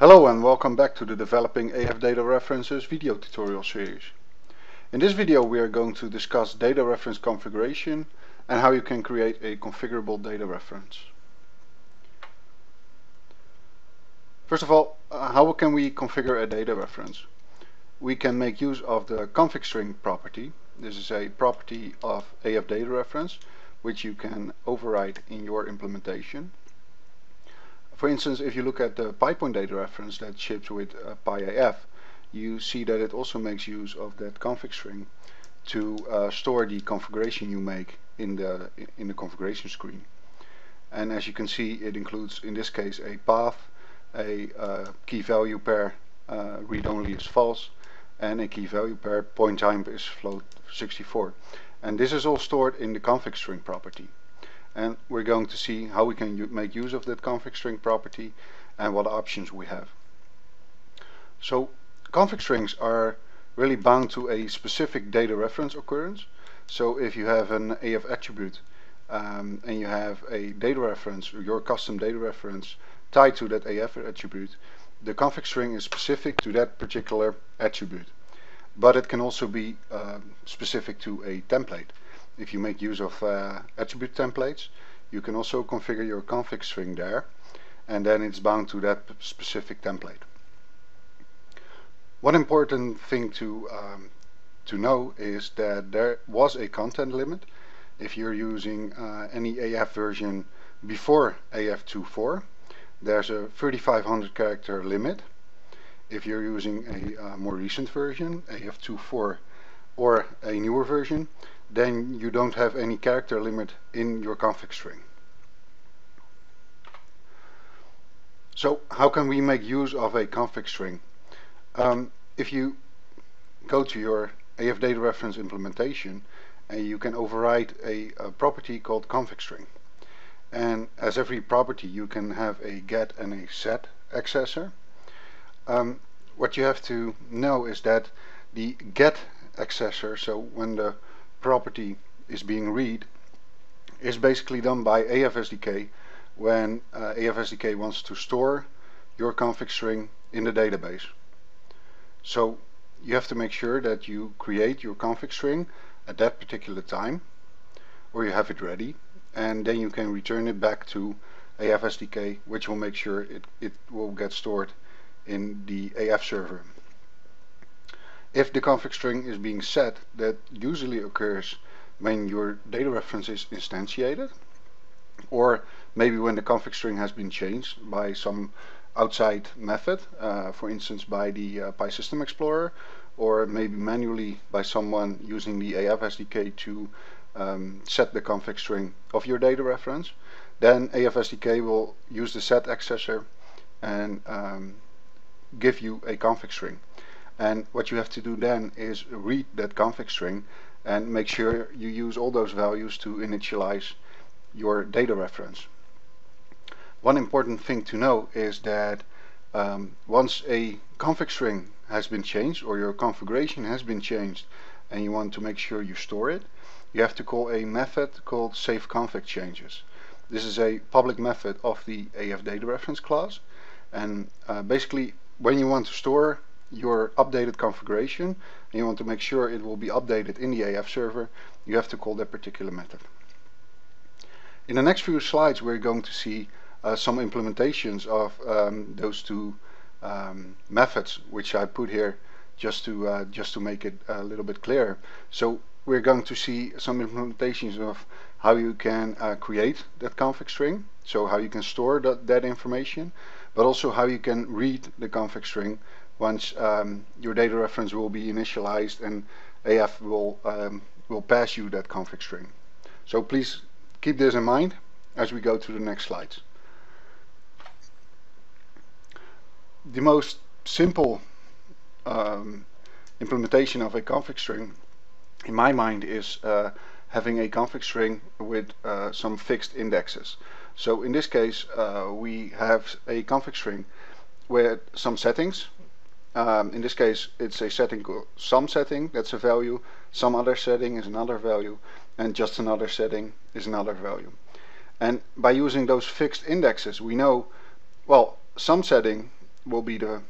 Hello and welcome back to the Developing AF Data References video tutorial series. In this video we are going to discuss data reference configuration and how you can create a configurable data reference. First of all, how can we configure a data reference? We can make use of the configString property. This is a property of AF data reference which you can override in your implementation. For instance, if you look at the PyPoint data reference that ships with PyAF, you see that it also makes use of that config string to store the configuration you make in the configuration screen. And as you can see, it includes in this case a path, a key value pair read only is false, and a key value pair point type is float 64. And this is all stored in the config string property. And we're going to see how we can make use of that config string property and what options we have. So config strings are really bound to a specific data reference occurrence. So if you have an AF attribute and you have a data reference, or your custom data reference tied to that AF attribute, the config string is specific to that particular attribute. But it can also be specific to a template. If you make use of attribute templates, you can also configure your config string there, and then it's bound to that specific template. One important thing to know is that there was a content limit. If you're using any AF version before AF24, there's a 3500 character limit. If you're using a more recent version, AF24 or a newer version, then you don't have any character limit in your config string. So how can we make use of a config string? If you go to your AF data reference implementation, you can override a property called configString. And as every property, you can have a get and a set accessor. What you have to know is that the get accessor, so when the property is being read, is basically done by AF SDK when AF SDK wants to store your config string in the database. So you have to make sure that you create your config string at that particular time, or you have it ready, and then you can return it back to AF SDK, which will make sure it will get stored in the AF server. If the config string is being set, that usually occurs when your data reference is instantiated, or maybe when the config string has been changed by some outside method, for instance by the PySystem Explorer, or maybe manually by someone using the AF SDK to set the config string of your data reference. Then AF SDK will use the set accessor and give you a config string. And what you have to do then is read that config string and make sure you use all those values to initialize your data reference. One important thing to know is that once a config string has been changed, or your configuration has been changed, and you want to make sure you store it, you have to call a method called saveConfigChanges. This is a public method of the AF data reference class, and basically when you want to store your updated configuration and you want to make sure it will be updated in the AF server, you have to call that particular method. In the next few slides we're going to see some implementations of those two methods, which I put here just to make it a little bit clearer. So we're going to see some implementations of how you can create that config string, so how you can store that information, but also how you can read the config string once your data reference will be initialized and AF will pass you that config string. So please keep this in mind as we go to the next slides. The most simple implementation of a config string in my mind is having a config string with some fixed indexes. So in this case we have a config string with some settings. In this case it's a setting called some setting, that's a value, some other setting is another value, and just another setting is another value. And by using those fixed indexes we know, well, some setting will be the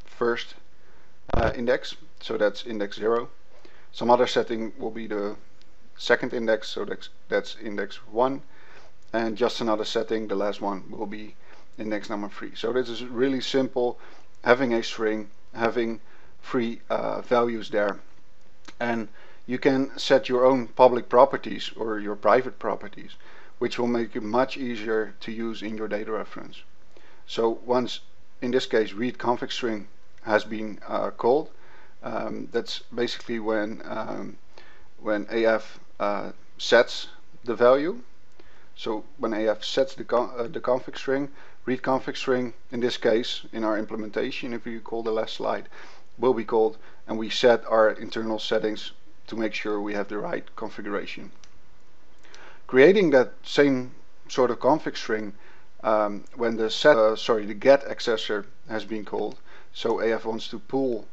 first index, so that's index 0. Some other setting will be the second index, so that's index 1. And just another setting, the last one, will be index number 3. So this is really simple, having a string, having 3 values there. And you can set your own public properties or your private properties, which will make it much easier to use in your data reference. So once, in this case, read config_string has been called, that's basically when AF sets the value. So when AF sets the config_string, read config_string, in this case, in our implementation, if you recall the last slide, will be called, and we set our internal settings to make sure we have the right configuration. Creating that same sort of config_string when the get accessor has been called, so AF wants to pull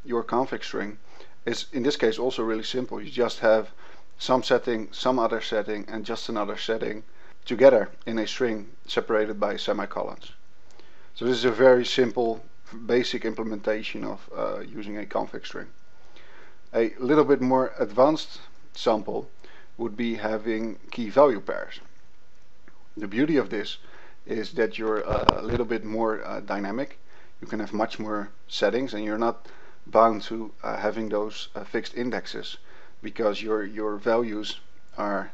your config_string, is in this case also really simple. You just have some setting, some other setting, and just another setting together in a string separated by semicolons. So this is a very simple, basic implementation of using a config_string. A little bit more advanced sample would be having key value pairs. The beauty of this is that you're a little bit more dynamic. You can have much more settings, and you're not bound to having those fixed indexes, because your values are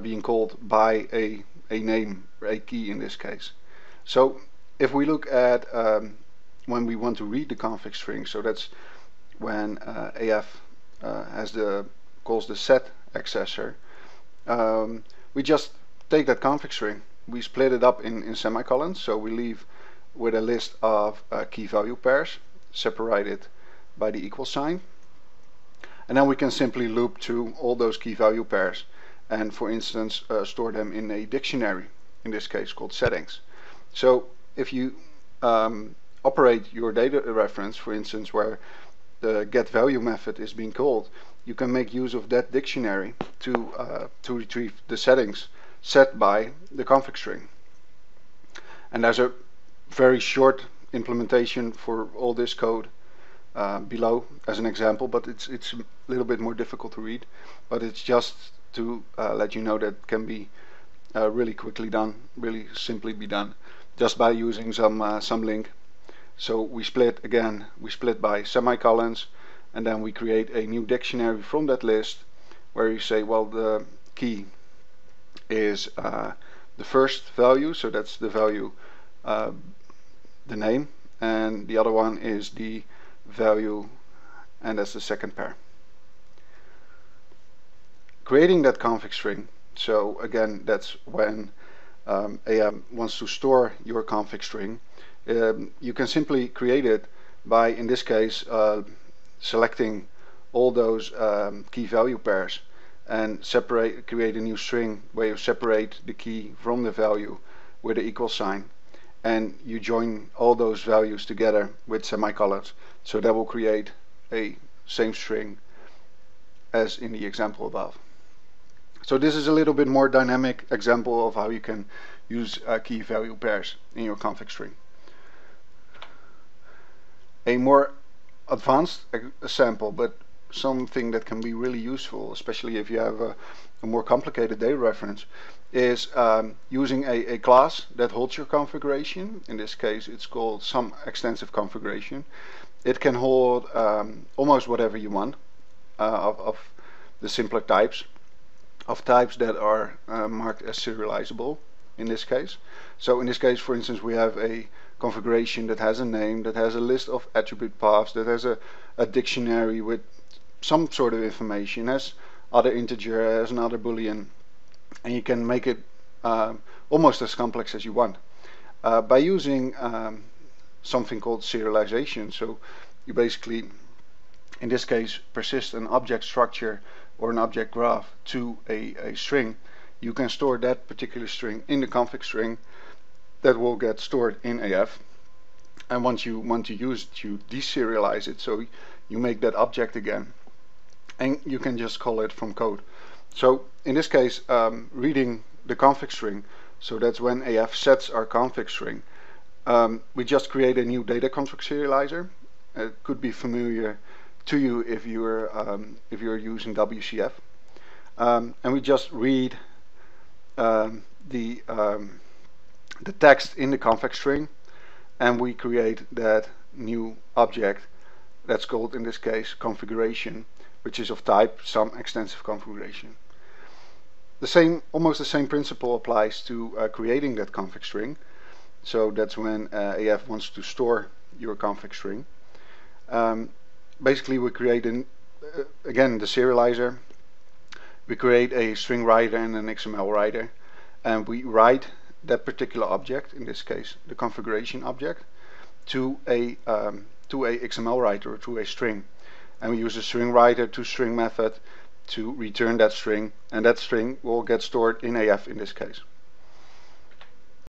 being called by a name, a key in this case. So if we look at when we want to read the config_string, so that's when AF calls the set accessor, we just take that config_string, we split it up in semicolons, so we leave with a list of key value pairs separated by the equal sign, and then we can simply loop through all those key value pairs and, for instance, store them in a dictionary, in this case called settings. So if you operate your data reference, for instance, where the getValue method is being called, you can make use of that dictionary to retrieve the settings set by the config_string. And there's a very short implementation for all this code below as an example, but it's a little bit more difficult to read, but it's just to let you know that can be really quickly done, really simply be done, just by using some link. So we split by semicolons, and then we create a new dictionary from that list, where you say, well, the key is the first value, so that's the value, the name, and the other one is the value, and that's the second pair. Creating that config_string, so again, that's when AF wants to store your config_string. You can simply create it by, in this case, selecting all those key value pairs and create a new string where you separate the key from the value with the equal sign, and you join all those values together with semicolons, so that will create a same string as in the example above. So this is a little bit more dynamic example of how you can use key value pairs in your config_string. A more advanced sample, but something that can be really useful, especially if you have a more complicated data reference, is using a class that holds your configuration. In this case, it's called some extensive configuration. It can hold almost whatever you want of the simpler types, of types that are marked as serializable in this case. So in this case, for instance, we have a configuration that has a name, that has a list of attribute paths, that has a dictionary with some sort of information, has other integer, has another boolean, and you can make it almost as complex as you want by using something called serialization. So you basically, in this case, persist an object structure or an object graph to a string. You can store that particular string in the config_string. That will get stored in AF, and once you want to use it, you deserialize it, so you make that object again, and you can just call it from code. So in this case, reading the config_string, so that's when AF sets our config_string, we just create a new data config serializer. It could be familiar to you if you're using WCF, and we just read the text in the config string, and we create that new object that's called, in this case, configuration, which is of type some extensive configuration. Almost the same principle applies to creating that config string. So that's when AF wants to store your config string. Basically, we create again the serializer. We create a string writer and an XML writer, and we write that particular object, in this case the configuration object, to a XML writer or to a string. And we use the string writer to string method to return that string, and that string will get stored in AF in this case.